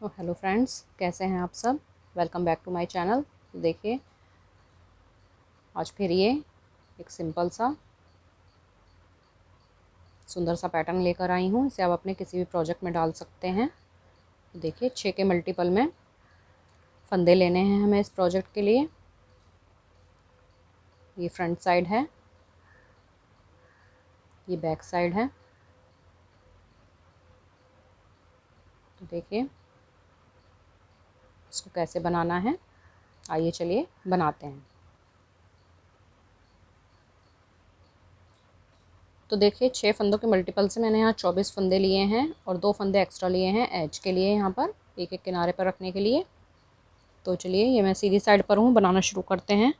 तो hello friends, कैसे हैं आप सब। Welcome back to my channel. तो देखिए, आज फिर ये एक सिंपल सा सुंदर सा पैटर्न लेकर आई हूँ। इसे आप अपने किसी भी प्रोजेक्ट में डाल सकते हैं। तो देखिए, 6 के मल्टीपल में फंदे लेने हैं हमें इस प्रोजेक्ट के लिए। ये फ्रंट साइड है, ये बैक साइड है। तो देखिए, इसको कैसे बनाना है, आइए चलिए बनाते हैं। तो देखिए, 6 फंदों के मल्टीपल से मैंने यहाँ 24 फंदे लिए हैं और 2 फंदे एक्स्ट्रा लिए हैं एज के लिए, यहाँ पर एक एक किनारे पर रखने के लिए। तो चलिए, ये मैं सीधी साइड पर हूँ, बनाना शुरू करते हैं।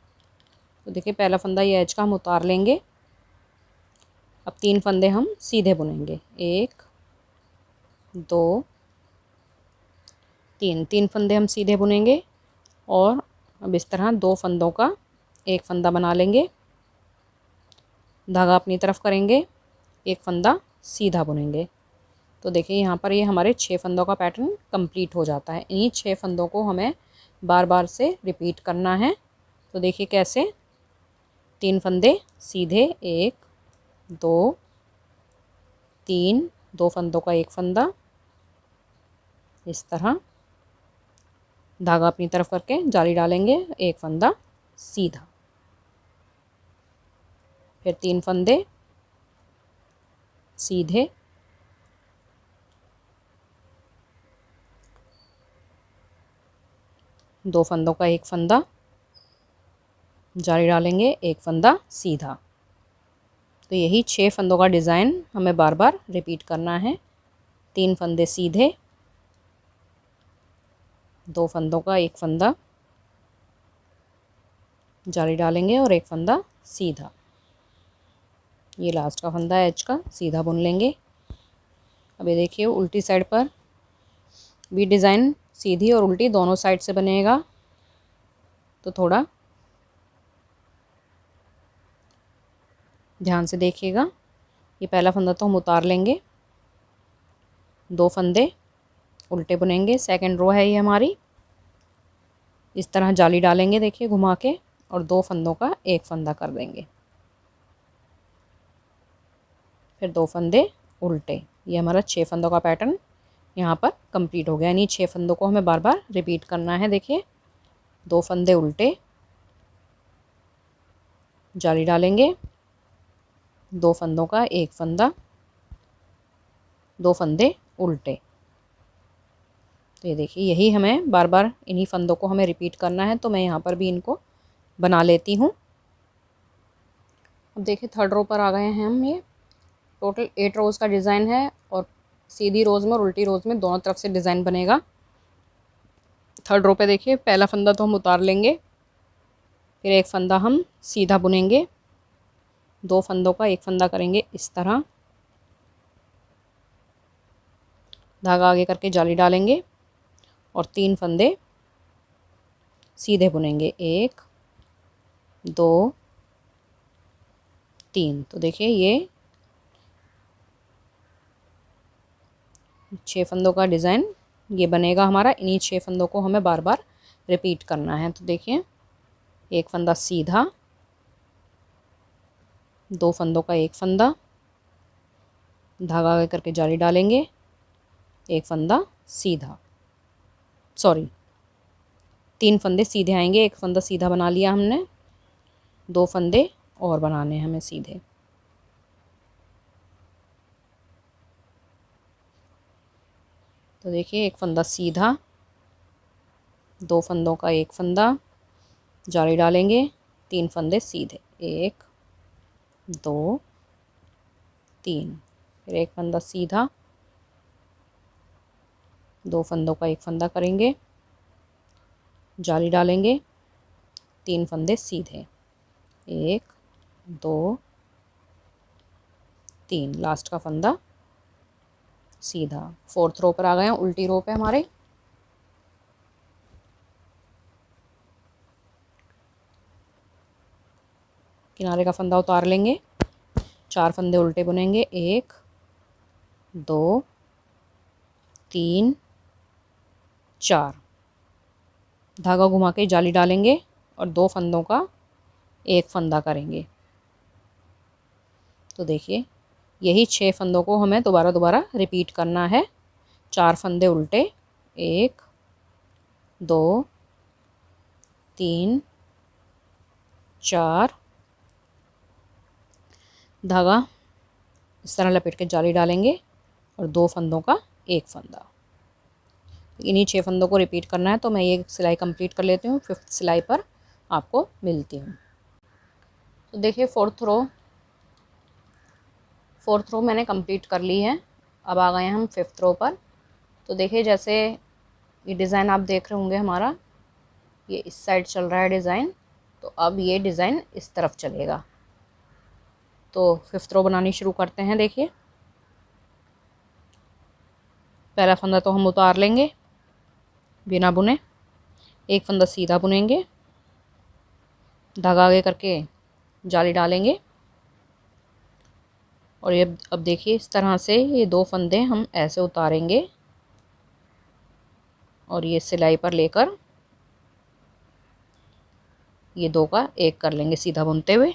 तो देखिए, पहला फंदा ये एज का हम उतार लेंगे। अब 3 फंदे हम सीधे बुनेंगे, 1 2 3 फंदे हम सीधे बुनेंगे। और अब इस तरह 2 फंदों का एक फंदा बना लेंगे, धागा अपनी तरफ करेंगे, एक फंदा सीधा बुनेंगे। तो देखिए, यहाँ पर ये हमारे 6 फंदों का पैटर्न कंप्लीट हो जाता है। इन्हीं 6 फंदों को हमें बार बार से रिपीट करना है। तो देखिए कैसे, 3 फंदे सीधे, 1 2 3, 2 फंदों का एक फंदा, इस तरह धागा अपनी तरफ करके जाली डालेंगे, एक फंदा सीधा, फिर 3 फंदे सीधे, दो फंदों का एक फंदा, जाली डालेंगे, एक फंदा सीधा। तो यही 6 फंदों का डिज़ाइन हमें बार बार रिपीट करना है। 3 फंदे सीधे, 2 फंदों का एक फंदा, जाली डालेंगे और एक फंदा सीधा। ये लास्ट का फंदा एज का सीधा बुन लेंगे। अब ये देखिए, उल्टी साइड पर भी डिज़ाइन सीधी और उल्टी दोनों साइड से बनेगा। तो थोड़ा ध्यान से देखिएगा। ये पहला फंदा तो हम उतार लेंगे, 2 फंदे उल्टे बुनेंगे। सेकंड रो है ये हमारी, इस तरह जाली डालेंगे, देखिए घुमा के, और 2 फंदों का एक फंदा कर देंगे, फिर 2 फंदे उल्टे। ये हमारा 6 फंदों का पैटर्न यहाँ पर कंप्लीट हो गया। यानी 6 फंदों को हमें बार बार रिपीट करना है। देखिए, 2 फंदे उल्टे, जाली डालेंगे, 2 फंदों का एक फंदा, 2 फंदे उल्टे। तो ये देखिए, यही हमें बार बार इन्हीं फंदों को हमें रिपीट करना है। तो मैं यहाँ पर भी इनको बना लेती हूँ। अब देखिए, थर्ड रो पर आ गए हैं हम। ये टोटल 8 रोज़ का डिज़ाइन है और सीधी रोज़ में और उल्टी रोज़ में दोनों तरफ से डिज़ाइन बनेगा। थर्ड रो पे देखिए, पहला फंदा तो हम उतार लेंगे, फिर एक फंदा हम सीधा बुनेंगे, 2 फंदों का एक फंदा करेंगे, इस तरह धागा आगे करके जाली डालेंगे और 3 फंदे सीधे बुनेंगे, 1 2 3। तो देखिए, ये 6 फंदों का डिज़ाइन ये बनेगा हमारा। इन्हीं 6 फंदों को हमें बार बार रिपीट करना है। तो देखिए, एक फंदा सीधा, 2 फंदों का एक फंदा, धागा आगे करके जाली डालेंगे, एक फंदा सीधा, सॉरी 3 फंदे सीधे आएंगे, एक फंदा सीधा बना लिया हमने, 2 फंदे और बनाने हैं हमें सीधे। तो देखिए, एक फंदा सीधा, 2 फंदों का एक फंदा, जाली डालेंगे, 3 फंदे सीधे, 1 2 3, फिर एक फंदा सीधा, 2 फंदों का एक फंदा करेंगे, जाली डालेंगे, 3 फंदे सीधे, 1 2 3, लास्ट का फंदा सीधा। फोर्थ रो पर आ गए हैं, उल्टी रो पे हमारे। किनारे का फंदा उतार लेंगे, 4 फंदे उल्टे बुनेंगे, 1 2 3 4। धागा घुमा के जाली डालेंगे और 2 फंदों का एक फंदा करेंगे। तो देखिए यही 6 फंदों को हमें दोबारा रिपीट करना है। 4 फंदे उल्टे, 1 2 3 4। धागा इस तरह लपेट के जाली डालेंगे और 2 फंदों का एक फंदा। इन्हीं 6 फंदों को रिपीट करना है। तो मैं ये सिलाई कंप्लीट कर लेती हूँ, 5th सिलाई पर आपको मिलती हूँ। तो देखिए 4th रो मैंने कंप्लीट कर ली है। अब आ गए हैं हम 5th रो पर। तो देखिए जैसे ये डिज़ाइन आप देख रहे होंगे, हमारा ये इस साइड चल रहा है डिज़ाइन, तो अब ये डिज़ाइन इस तरफ चलेगा। तो 5th रो बनानी शुरू करते हैं। देखिए पहला फंदा तो हम उतार लेंगे बिना बुने, एक फंदा सीधा बुनेंगे, धागा आगे करके जाली डालेंगे और ये अब देखिए इस तरह से ये 2 फंदे हम ऐसे उतारेंगे और ये सिलाई पर लेकर ये 2 का एक कर लेंगे सीधा बुनते हुए।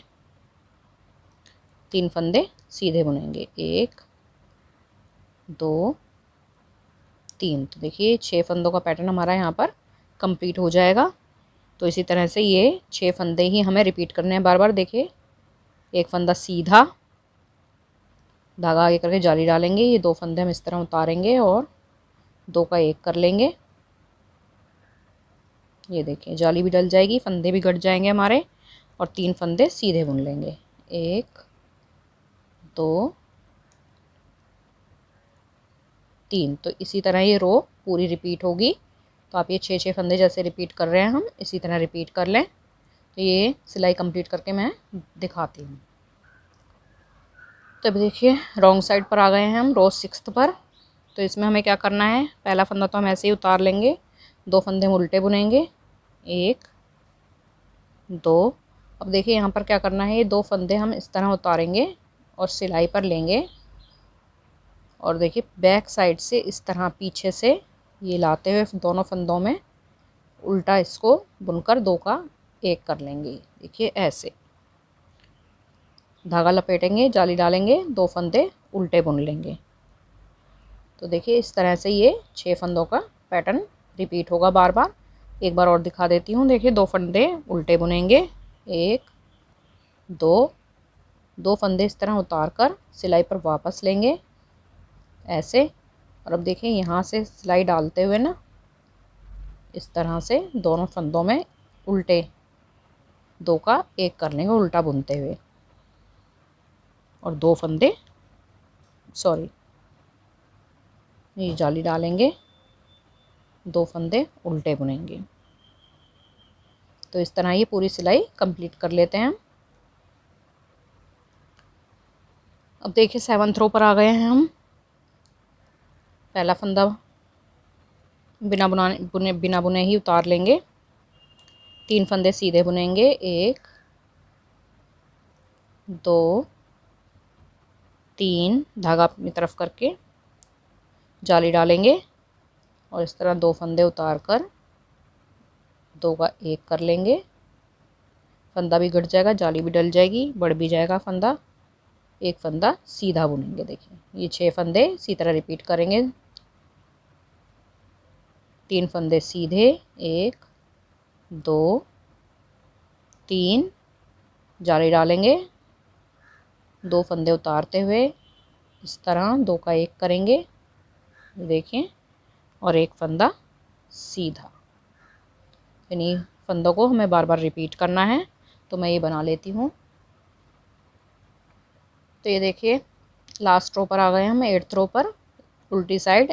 3 फंदे सीधे बुनेंगे, 1 2 3। तो देखिए 6 फंदों का पैटर्न हमारा यहाँ पर कंप्लीट हो जाएगा। तो इसी तरह से ये 6 फंदे ही हमें रिपीट करने हैं बार बार। देखिए एक फंदा सीधा, धागा आगे करके जाली डालेंगे, ये 2 फंदे हम इस तरह उतारेंगे और 2 का एक कर लेंगे। ये देखिए जाली भी डल जाएगी, फंदे भी कट जाएंगे हमारे और 3 फंदे सीधे बुन लेंगे, 1 2 3। तो इसी तरह ये रो पूरी रिपीट होगी। तो आप ये 6 फंदे जैसे रिपीट कर रहे हैं हम इसी तरह रिपीट कर लें। तो ये सिलाई कंप्लीट करके मैं दिखाती हूँ। तो अभी देखिए रॉन्ग साइड पर आ गए हैं हम, रो 6th पर। तो इसमें हमें क्या करना है, पहला फंदा तो हम ऐसे ही उतार लेंगे, 2 फंदे हम उल्टे बुनेंगे, 1 2। अब देखिए यहाँ पर क्या करना है, ये 2 फंदे हम इस तरह उतारेंगे और सिलाई पर लेंगे और देखिए बैक साइड से इस तरह पीछे से ये लाते हुए दोनों फंदों में उल्टा इसको बुनकर 2 का एक कर लेंगे। देखिए ऐसे धागा लपेटेंगे, जाली डालेंगे, 2 फंदे उल्टे बुन लेंगे। तो देखिए इस तरह से ये 6 फंदों का पैटर्न रिपीट होगा बार बार। एक बार और दिखा देती हूँ। देखिए 2 फंदे उल्टे बुनेंगे, 1 2 2 फंदे इस तरह उतार कर सिलाई पर वापस लेंगे ऐसे। और अब देखिए यहाँ से सिलाई डालते हुए ना इस तरह से दोनों फंदों में उल्टे 2 का एक कर लेंगे उल्टा बुनते हुए और 2 फंदे ये जाली डालेंगे, 2 फंदे उल्टे बुनेंगे। तो इस तरह ये पूरी सिलाई कंप्लीट कर लेते हैं हम। अब देखिए 7th रो पर आ गए हैं हम। पहला फंदा बिना बुने ही उतार लेंगे, 3 फंदे सीधे बुनेंगे, 1 2 3। धागा अपनी तरफ करके जाली डालेंगे और इस तरह 2 फंदे उतार कर 2 का एक कर लेंगे। फंदा भी घट जाएगा, जाली भी डल जाएगी, बढ़ भी जाएगा फंदा। एक फंदा सीधा बुनेंगे। देखिए ये 6 फंदे इसी तरह रिपीट करेंगे। 3 फंदे सीधे, 1 2 3। जाली डालेंगे, 2 फंदे उतारते हुए इस तरह 2 का एक करेंगे, देखिए, और एक फंदा सीधा। इन्हीं फंदों को हमें बार बार रिपीट करना है। तो मैं ये बना लेती हूँ। तो ये देखिए लास्ट रो पर आ गए हम, 8th रो पर उल्टी साइड।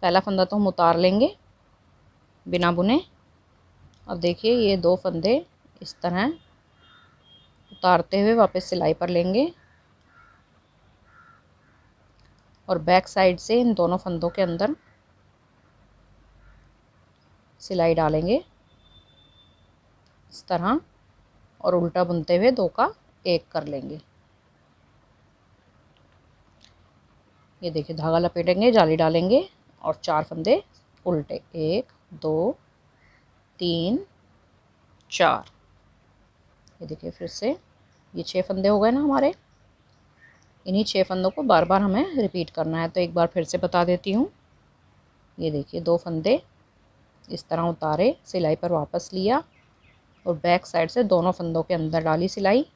पहला फंदा तो हम उतार लेंगे बिना बुने। अब देखिए ये 2 फंदे इस तरह उतारते हुए वापस सिलाई पर लेंगे और बैक साइड से इन दोनों फंदों के अंदर सिलाई डालेंगे इस तरह और उल्टा बुनते हुए 2 का एक कर लेंगे। ये देखिए धागा लपेटेंगे, जाली डालेंगे और 4 फंदे उल्टे, 1 2 3 4। ये देखिए फिर से ये 6 फंदे हो गए ना हमारे। इन्हीं 6 फंदों को बार बार हमें रिपीट करना है। तो एक बार फिर से बता देती हूँ। ये देखिए 2 फंदे इस तरह उतारे, सिलाई पर वापस लिया और बैक साइड से दोनों फंदों के अंदर डाली सिलाई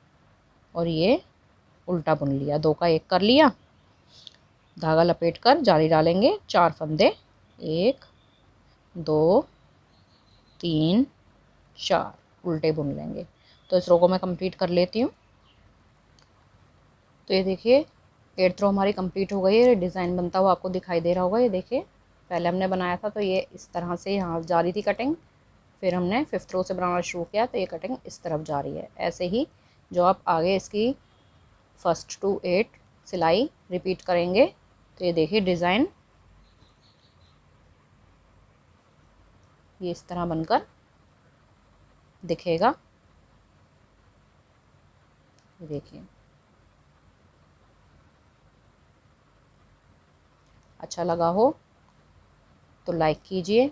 और ये उल्टा बुन लिया। 2 का 1 कर लिया, धागा लपेट कर जाली डालेंगे। 4 फंदे, 1 2 3 4 उल्टे बुन लेंगे। तो इस रो को मैं कंप्लीट कर लेती हूँ। तो ये देखिए 8th रो हमारी कंप्लीट हो गई है। डिज़ाइन बनता हुआ आपको दिखाई दे रहा होगा। ये देखिए पहले हमने बनाया था तो ये इस तरह से यहाँ जा रही थी कटिंग, फिर हमने 5th रो से बनाना शुरू किया तो ये कटिंग इस तरफ जा रही है। ऐसे ही जो आप आगे इसकी 1st to 8 सिलाई रिपीट करेंगे तो ये देखिए डिज़ाइन ये इस तरह बनकर दिखेगा। देखिए अच्छा लगा हो तो लाइक कीजिए,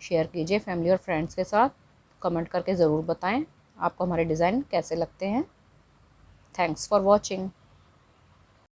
शेयर कीजिए फैमिली और फ्रेंड्स के साथ। कमेंट करके ज़रूर बताएं आपको हमारे डिज़ाइन कैसे लगते हैं। Thanks for watching.